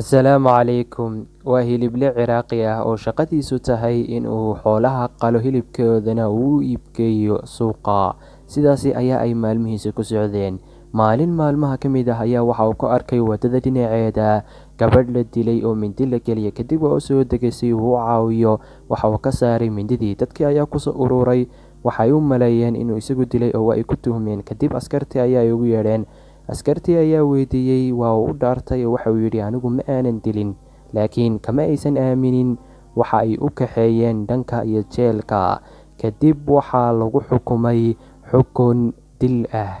Asalaamu calaykum. Waa hilible Ciraaqi ah oo shaqadiisu tahay in uu xoolaha qalo hilibkoodana uu u iibgeeyo suuqa. Sidaas ayaa ay maalmihiisa ku socdeen. Maalin maalmaha ka mid ah ayaa waxa uu ku arkay wadada dhinaceeda gabadh la dilay oo mindi la geliyay. Kadib waa u soo degay si uu u caawiyo. Waxa uu ka saaray mindidii. Dadkii ayaa ku soo ururay. Waxay u maleeyeen inuu isagu dilay oo ay ku tuhmeen. Kadib askartii ayaa ugu yeedheen. Askartii ayaa weydiiyey, waa uu u dhaartay oo waxa uu yidhi anigu ma aanan dilin. Laakiin kama aysan aaminin. Waxa ay u kaxeeyeen dhanka iyo jeelka. Kadib waxaa lagu xukumay xukun dil ah.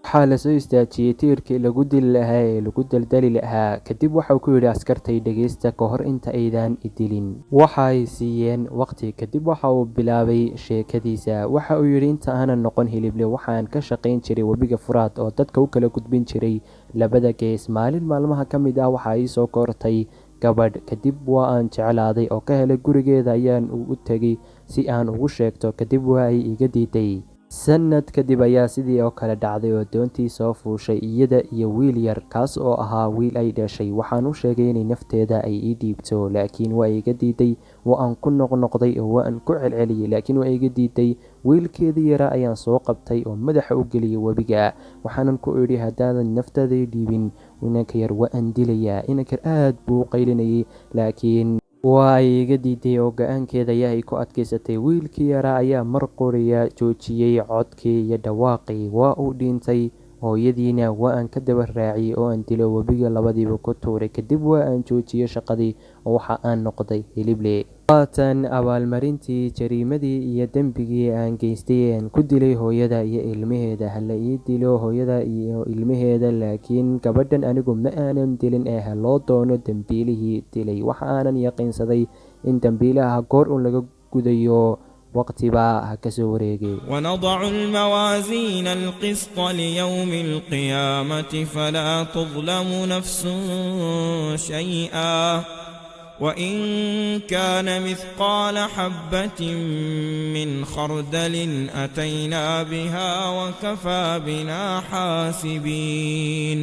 Waxaa la soo istaajiyay tiirkii lagu dili lahaa ee lagu daldali lahaa. Kadib waxa uu ku yidhi askartay dhageysta ka hor inta aydan idilin. Waxay siiyeen waqti. Kadib waxa uu bilaabay sheekadiisa. Waxa uu yidhi inta aanan noqon hilible waxaan ka shaqayn jiray webiga Furaad oo dadka u kala gudbin jiray labada gees. Maalin maalmaha ka mid ah waxa ay soo kortay gabadh. Kadib waa aan jeclaaday oo ka helay gurigeeda ayaan u tegay si aan ugu sheegto. Kadib waa ay iga diiday. Sanad kadib ayaa sidii oo kale dhacday oo doontii soo fuushay iyada iyo wiil yar kaas oo ahaa wiil ay dhashay. Waxaan u sheegay inay nafteeda ay ii dhiibto laakiin waa iga diiday. Waa aan ku noqnoqday oo waa aan ku celceliyay laakiin waa iga diiday. Wiilkeedii yara ayaan soo qabtay oo madaxa u geliyay webiga. Waxaanan ku idhi haddaadan naftaada ii dhiibin inanka yar waa aan dilayaa. Inanka yar aad buu u qaylinayay laakiin waa ay iga diiday oo go'aankeeda ayaa ay ku adkaysatay. Wiilkii yaraa ayaa mar qoriya joojiyay codkii iyo dhawaaqii. Waa uu dhintay. Hooyadiina waa aan ka daba raaciyay oo aan dilo webiga labadiiba ku tuuray. Kadib waa aan joojiyay shaqadii oo waxa aan noqday hilible. Waatan abaalmarintii jariimadii iyo dembigii aan geystay aan ku dilay hooyada iyo ilmaheeda. Hala ii dilo hooyada iyo ilmaheeda laakiin gabadhan anigu ma aanan dilin ee ha loo doono dambiilihii dilay. Waxa aanan yaqiinsaday in dambiilaha goor un laga gudayo waqti baa ha ka soo wareegay. ونضع الموازين القسط ليوم القيامة فلا تظلم نفس شيئا وإن كان مثقال حبة من خردل أتينا بها وكفى بنا حاسبين.